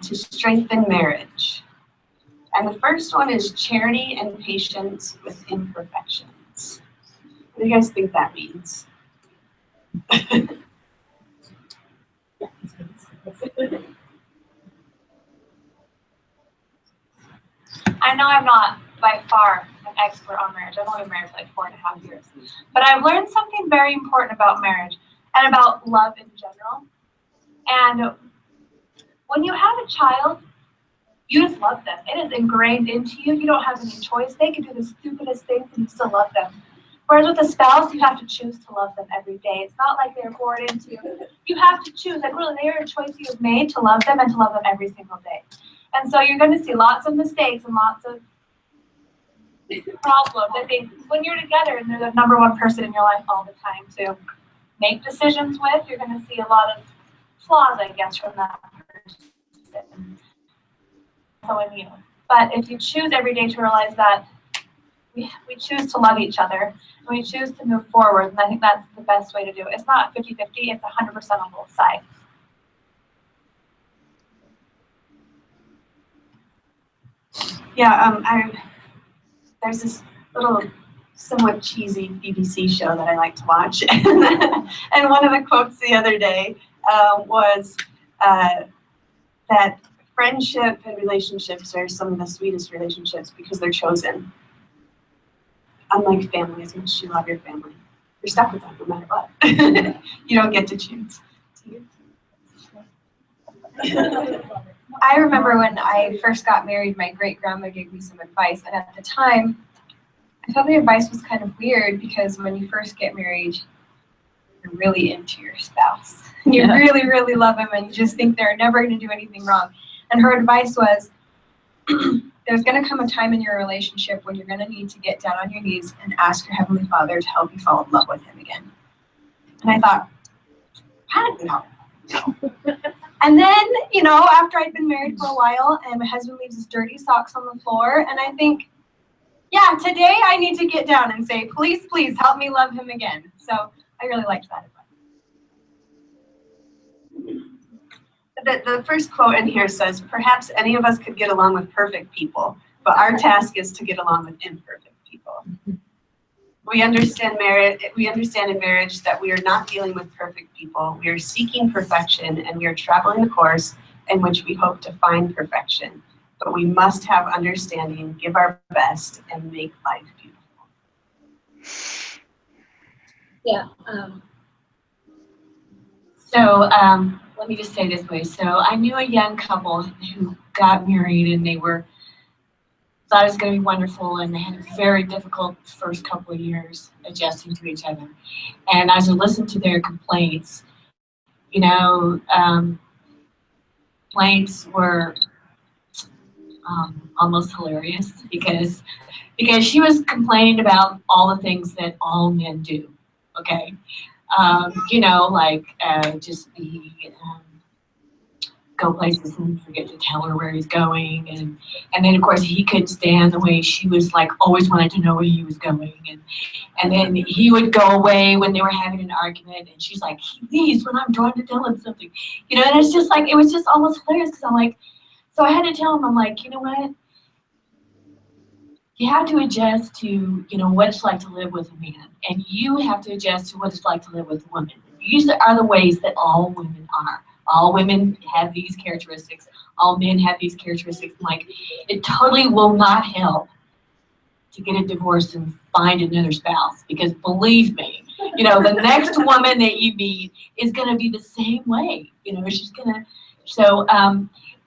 To strengthen marriage. And the first one is charity and patience with imperfections. What do you guys think that means? I know I'm not by far an expert on marriage. I've only been married for like 4.5 years. But I've learned something very important about marriage and about love in general. And when you have a child, you just love them. It is ingrained into you. You don't have any choice. They can do the stupidest things and you still love them. Whereas with a spouse, you have to choose to love them every day. It's not like they're born into you. You have to choose. And really, they are a choice you've made to love them and to love them every single day. And so you're going to see lots of mistakes and lots of problems. I think when you're together and they're the number one person in your life all the time to make decisions with, you're going to see a lot of flaws, I guess, from that person. So in you. But if you choose every day to realize that we choose to love each other and we choose to move forward, and I think that's the best way to do it. It's not 50-50, it's 100% on both sides. Yeah, there's this little somewhat cheesy BBC show that I like to watch. And one of the quotes the other day was that friendship and relationships are some of the sweetest relationships because they're chosen. Unlike family, as much as you love your family, you're stuck with them no matter what. You don't get to choose. I remember when I first got married, my great-grandma gave me some advice, and at the time, I thought the advice was kind of weird because when you first get married, you're really into your spouse. You really, really love them, and you just think they're never going to do anything wrong. And her advice was, there's going to come a time in your relationship when you're going to need to get down on your knees and ask your Heavenly Father to help you fall in love with Him again. And I thought, no. And then, after I'd been married for a while, and my husband leaves his dirty socks on the floor, and I think, yeah, today I need to get down and say, please, please help me love Him again. So I really liked that advice. The first quote in here says, perhaps any of us could get along with perfect people, but our task is to get along with imperfect people. We understand in marriage that we are not dealing with perfect people. We are seeking perfection, and we are traveling the course in which we hope to find perfection. But we must have understanding, give our best, and make life beautiful. Yeah. Let me just say this way. So I knew a young couple who got married, and they thought it was going to be wonderful, and they had a very difficult first couple of years adjusting to each other. And as I listened to their complaints, complaints were almost hilarious because she was complaining about all the things that all men do. Okay, just go places and forget to tell her where he's going, and then of course he couldn't stand the way she was always wanted to know where he was going, and then he would go away when they were having an argument, and she's like, he leaves when I'm trying to tell him something, and it's just it was just almost hilarious because I'm like, so I had to tell him, I'm like, you know what, you have to adjust to, you know, what it's like to live with a man, and you have to adjust to what it's like to live with a woman. These are the ways that all women are. All women have these characteristics. All men have these characteristics. Like, it totally will not help to get a divorce and find another spouse, because believe me, you know, the next woman that you meet is going to be the same way. You know, she's going to. So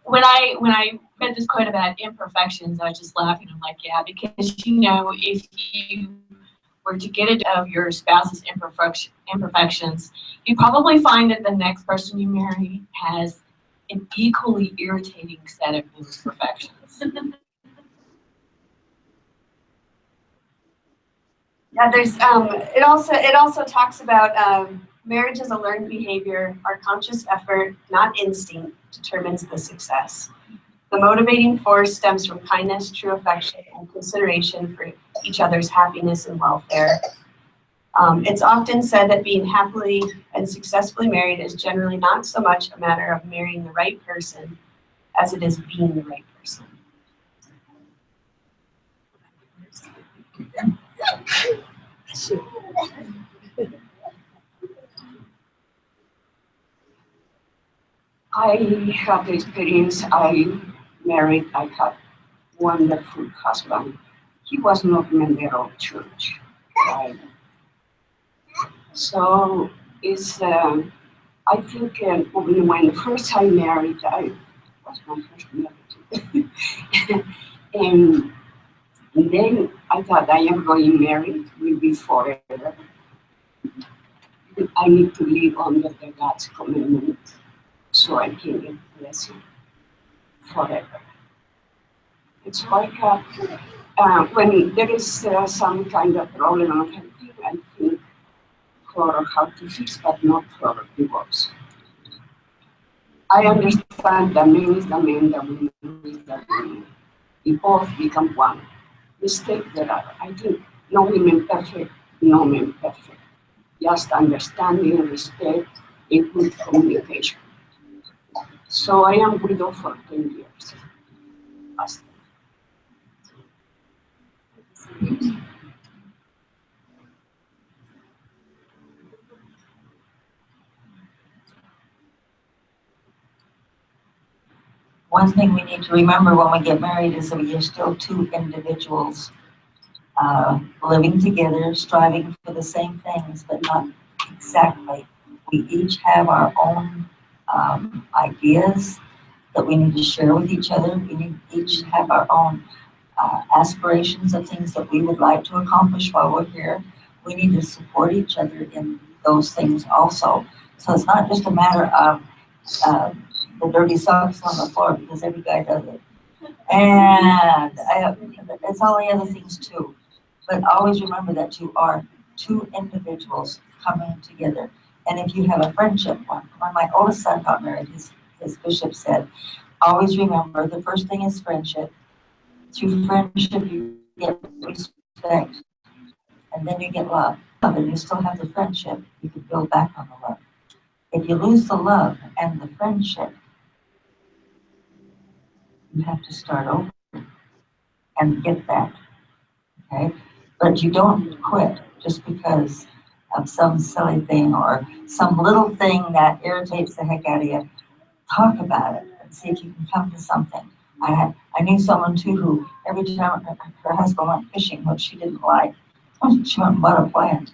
when I read this quote about imperfections, I was just laughing. I'm like, yeah, because, you know, if you were to get rid of your spouse's imperfections, you probably find that the next person you marry has an equally irritating set of imperfections. Yeah, there's it also talks about marriage as a learned behavior. Our conscious effort, not instinct, determines the success. The motivating force stems from kindness, true affection, and consideration for each other's happiness and welfare. It's often said that being happily and successfully married is generally not so much a matter of marrying the right person as it is being the right person. I have the experience. I had wonderful husband. He was not a member of church. Right? So it's, I think when first I married, I was my first marriage. and then I thought, I am going married, will be forever. I need to live under the God's commandment, so I can get blessing forever. It's like when there is some kind of problem or something, I think for how to fix, but not for divorce. I understand the man is the man, the woman is the woman. We both become one. Mistake there are. I think no women perfect, no men perfect. Just understanding, respect, and good communication. So I am widow for 10 years. One thing we need to remember when we get married is that we are still two individuals living together, striving for the same things, but not exactly. We each have our own ideas that we need to share with each other. We each have our own aspirations of things that we would like to accomplish while we're here. We need to support each other in those things also. So it's not just a matter of the dirty socks on the floor, because every guy does it. And it's all the other things too. But always remember that you are two individuals coming together. And if you have a friendship, when my oldest son got married, his bishop said, always remember the first thing is friendship. Through friendship, you get respect. And then you get love. And you still have the friendship, you can build back on the love. If you lose the love and the friendship, you have to start over and get that, okay? But you don't quit just because of some silly thing or some little thing that irritates the heck out of you. Talk about it and see if you can come to something. I knew someone too who every time her husband went fishing, which she didn't like, she went and bought a plant.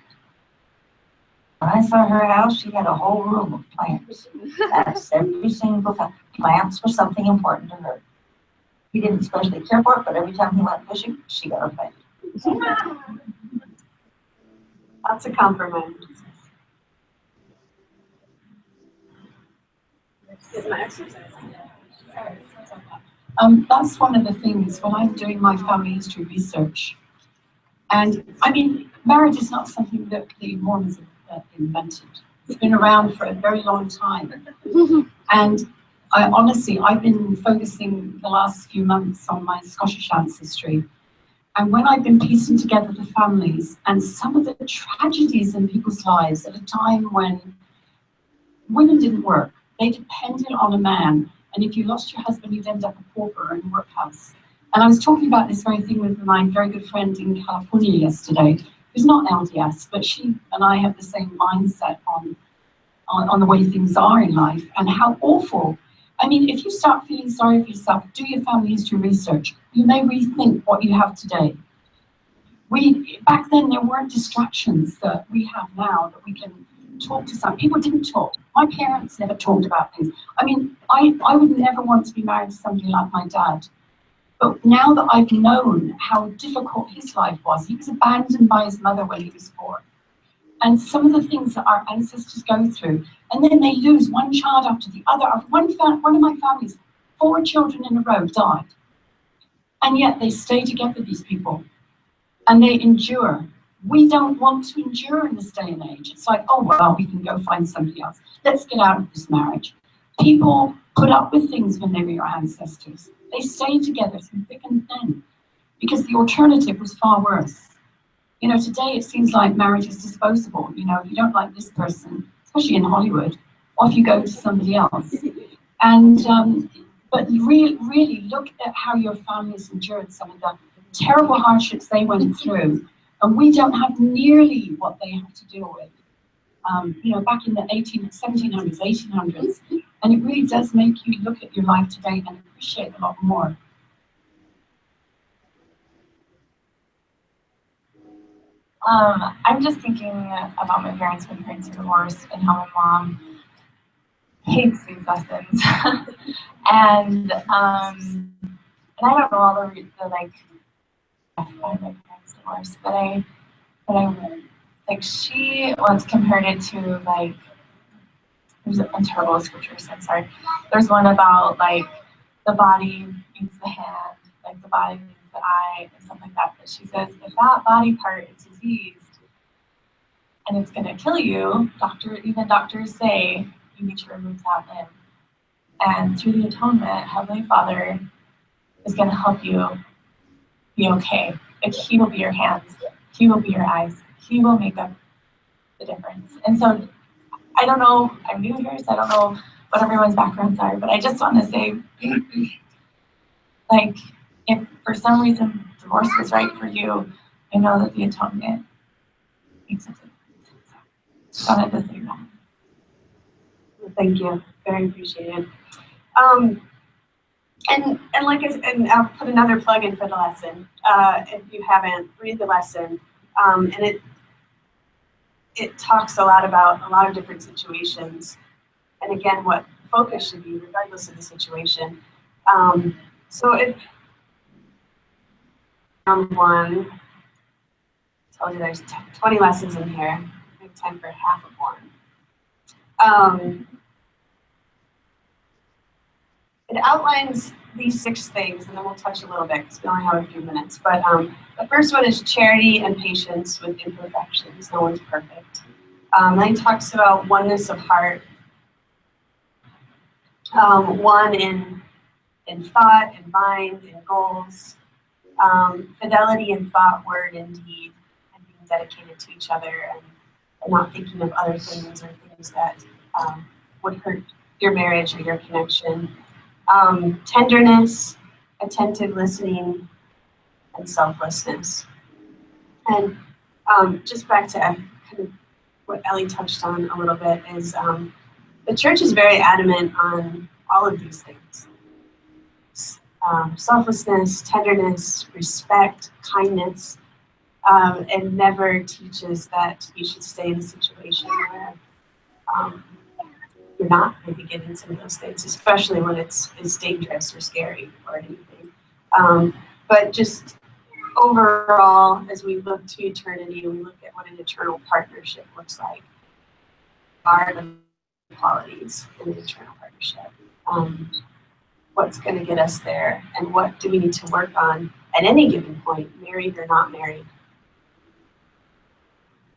When I saw her house, she had a whole room of plants. That's every single time. Plants were something important to her. He didn't especially care for it, but every time he went fishing, she got a plant. That's a compromise. That's one of the things when I'm doing my family history research. And I mean, marriage is not something that the Mormons have invented. It's been around for a very long time. And I've been focusing the last few months on my Scottish ancestry. And when I've been piecing together the families and some of the tragedies in people's lives at a time when women didn't work, they depended on a man. And if you lost your husband, you'd end up a pauper in a workhouse. And I was talking about this very thing with my very good friend in California yesterday, who's not LDS, but she and I have the same mindset on the way things are in life and how awful. I mean, if you start feeling sorry for yourself, do your family history research. You may rethink what you have today. Back then, there weren't distractions that we have now that we can talk to some. People didn't talk. My parents never talked about things. I mean, I would never want to be married to somebody like my dad. But now that I've known how difficult his life was, he was abandoned by his mother when he was 4. And some of the things that our ancestors go through, and then they lose one child after the other. One of my families, 4 children in a row died. And yet they stay together, these people, and they endure. We don't want to endure in this day and age. It's like, oh, well, we can go find somebody else. Let's get out of this marriage. People put up with things when they were your ancestors. They stayed together through thick and thin because the alternative was far worse. You know, today it seems like marriage is disposable. You know, if you don't like this person, especially in Hollywood, off you go to somebody else. And but really look at how your families endured some of the terrible hardships they went through, and we don't have nearly what they have to deal with. You know, back in the 1700s, 1800s, and it really does make you look at your life today and appreciate a lot more. I'm just thinking about my parents when parents are divorced and how my mom hates these lessons. and I don't know all the like why my parents divorced, but I like she once compared it to like there's a terrible scripture, so I'm sorry. There's one about like the body needs the hand, like the body needs the eye, and stuff like that. But she says if that body part is diseased and it's gonna kill you, even doctors say you need to remove that limb. And through the atonement, Heavenly Father is gonna help you be okay. Like He will be your hands, He will be your eyes, He will make up the difference. And so I don't know, I'm new here, so I don't know what everyone's backgrounds are, but I just want to say, like, if for some reason divorce was right for you, I know that the atonement makes a difference. So, I wanted to say that. Thank you, very appreciated. And like and I'll put another plug in for the lesson. If you haven't, read the lesson, and it talks a lot about a lot of different situations, and again, what focus should be regardless of the situation. So if one, I told you there's 20 lessons in here. I have time for half of one. It outlines these 6 things, and then we'll touch a little bit because we only have a few minutes. But the first one is charity and patience with imperfections. No one's perfect. Then he talks about oneness of heart, one in thought and mind and goals, fidelity in thought, word, and deed, and being dedicated to each other and not thinking of other things or things that would hurt your marriage or your connection. Tenderness, attentive listening, and selflessness. And just back to kind of what Ellie touched on a little bit is the church is very adamant on all of these things. Selflessness, tenderness, respect, kindness, and never teaches that you should stay in a situation where you're not maybe getting some of those things, especially when it's dangerous or scary or anything. But just overall, as we look to eternity, we look at what an eternal partnership looks like. Are the qualities in an eternal partnership? What's going to get us there, and what do we need to work on at any given point, married or not married?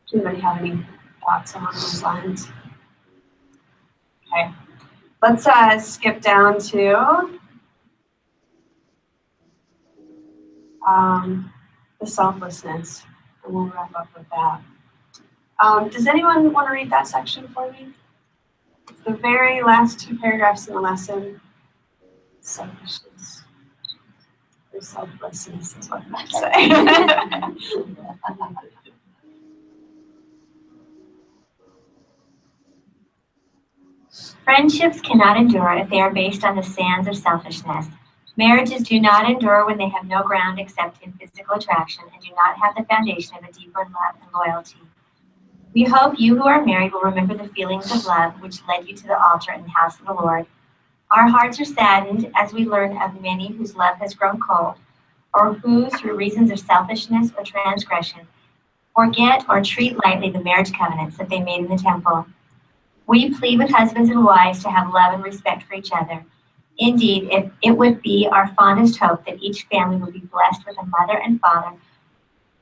Does anybody have any thoughts along those lines? Okay, let's skip down to the selflessness, and we'll wrap up with that. Does anyone want to read that section for me? It's the very last 2 paragraphs in the lesson. Selfishness. Your selflessness is what I'm saying. Friendships cannot endure if they are based on the sands of selfishness. Marriages do not endure when they have no ground except in physical attraction and do not have the foundation of a deeper love and loyalty. We hope you who are married will remember the feelings of love which led you to the altar in the house of the Lord. Our hearts are saddened as we learn of many whose love has grown cold, or who, through reasons of selfishness or transgression, forget or treat lightly the marriage covenants that they made in the temple. We plead with husbands and wives to have love and respect for each other. Indeed, it would be our fondest hope that each family would be blessed with a mother and father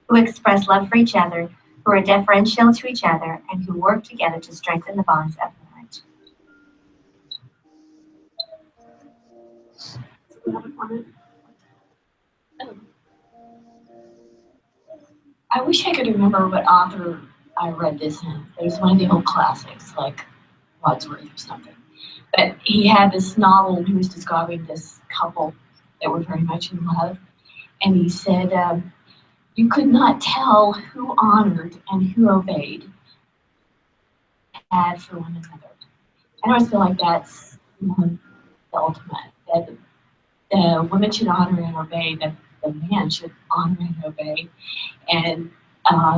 who express love for each other, who are deferential to each other, and who work together to strengthen the bonds of marriage. I wish I could remember what author I read this in. It was one of the old classics, like Wadsworth or something. But he had this novel, he was describing this couple that were very much in love. And he said, you could not tell who honored and who obeyed had for one another. And I always feel like that's the ultimate, that the woman should honor and obey, that the man should honor and obey. And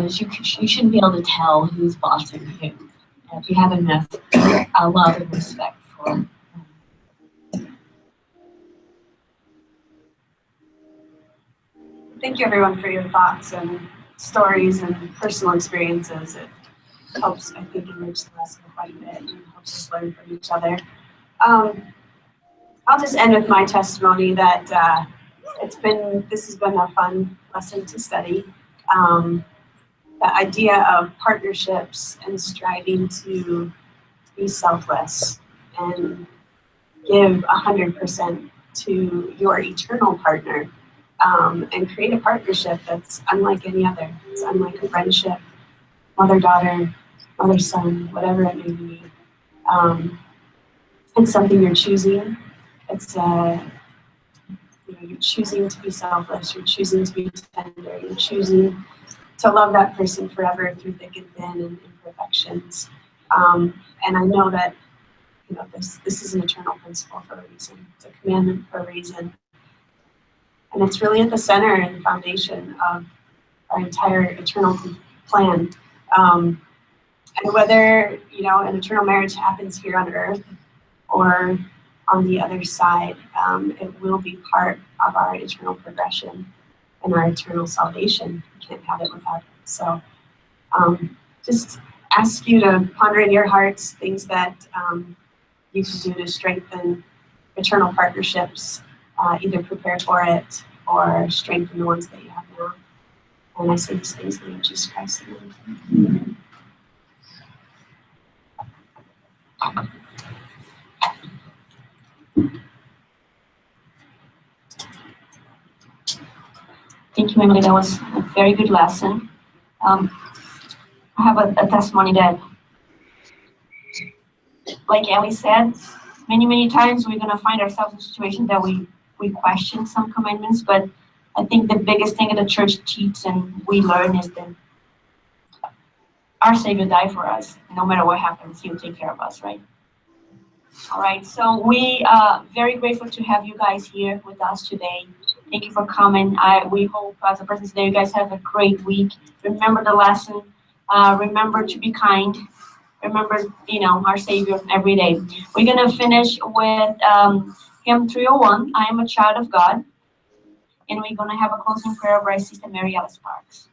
you shouldn't be able to tell who's bossing who. And if you have enough love and respect for Thank you everyone for your thoughts and stories and personal experiences. It helps, I think, enrich the lesson quite a bit and helps us learn from each other. I'll just end with my testimony that this has been a fun lesson to study. The idea of partnerships and striving to be selfless and give 100% to your eternal partner, and create a partnership that's unlike any other. It's unlike a friendship, mother-daughter, mother-son, whatever it may be. It's something you're choosing. It's you're choosing to be selfless. You're choosing to be tender. You're choosing to love that person forever through thick and thin and imperfections. And I know that this is an eternal principle for a reason. It's a commandment for a reason. And it's really at the center and foundation of our entire eternal plan. And whether, an eternal marriage happens here on earth or on the other side, it will be part of our eternal progression and our eternal salvation. We can't have it without it. So just ask you to ponder in your hearts things that you can do to strengthen eternal partnerships, either prepare for it or strengthen the ones that you have now. And I say these things in the name of Jesus Christ. Amen. Thank you, Emily. That was a very good lesson. I have a testimony that, like Ellie said, many times we're going to find ourselves in situations that we question some commandments, but I think the biggest thing that the church teaches and we learn is that our Savior died for us. No matter what happens, He'll take care of us, right? All right, so we are very grateful to have you guys here with us today. Thank you for coming. We hope as a person today, you guys have a great week. Remember the lesson. Remember to be kind. Remember, our Savior every day. We're going to finish with hymn 301, I Am a Child of God. And we're going to have a closing prayer by Sister Mary Alice Sparks.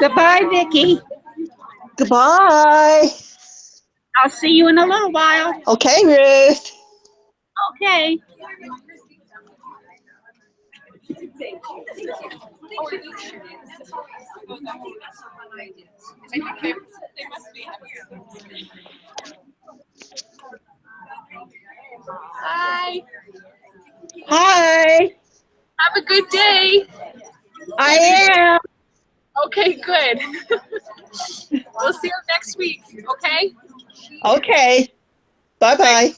Goodbye, Vicki. Goodbye. I'll see you in a little while. Okay, Ruth. Okay. Hi. Hi. Have a good day. I am. Okay, good. We'll see you next week, okay? Okay. Bye-bye.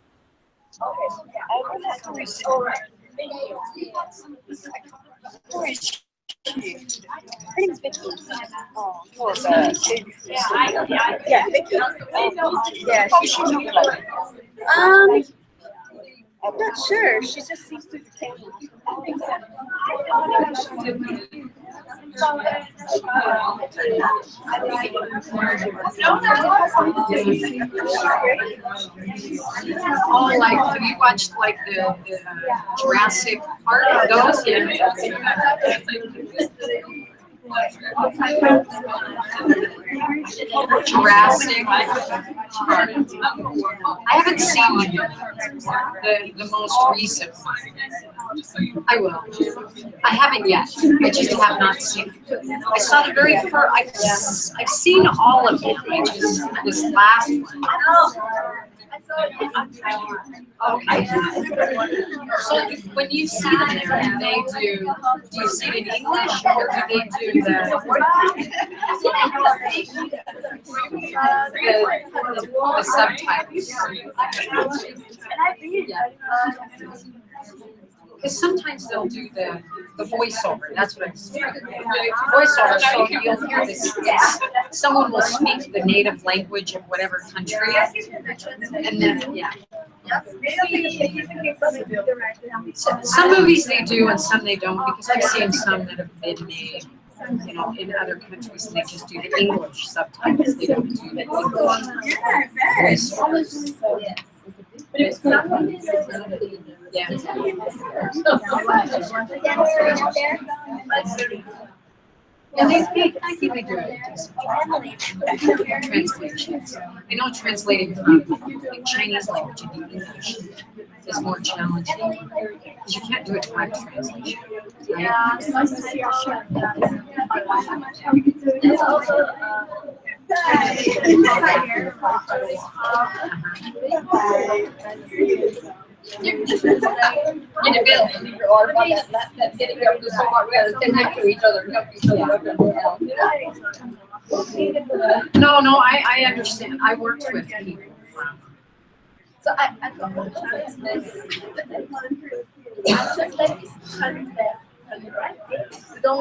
Where is she? Her name's Vicky. Oh, well, yeah, Vicky. Yeah, I'm not sure. She just seems to take. Oh, like, have you watched like the Jurassic Park? Those? Jurassic Park. I haven't seen the most recent one. I will. I haven't yet. I just have not seen it. I saw the very first. I've seen all of them. I just this last one. Okay. So when you see them there, do you see it in English or do they do the subtitles? Because sometimes they'll do the voiceover. That's what I'm saying. Voiceover, so you'll hear this. Someone will speak the native language of whatever country, and then some movies they do and some they don't, because I've seen some that have been made, you know, in other countries and they just do the English subtitles. They don't do the English voiceovers. Yeah. Yeah, I think they do translations. I know translating from like Chinese language into English is more challenging because you can't do a direct translation. No, I understand. I worked with people. So I don't know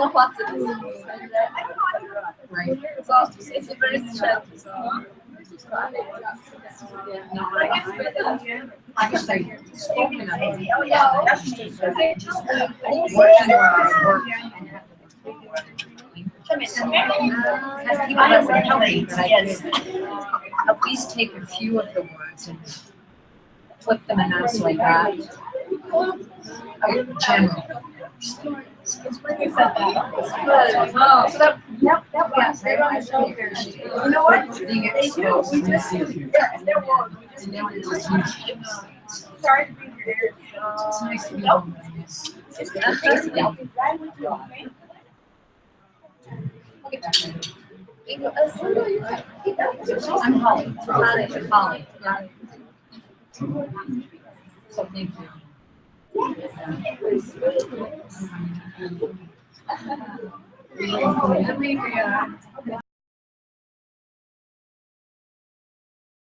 what to do. Right. So it's a very stressful. No, I wish I'd spoken of it. I had people that would help me, but I could at least take a few of the words and flip them and ask like that. General. You know what? Being exposed to this. Sorry to be here. It's nice to be home. I'm Holly. Holly. So thank you.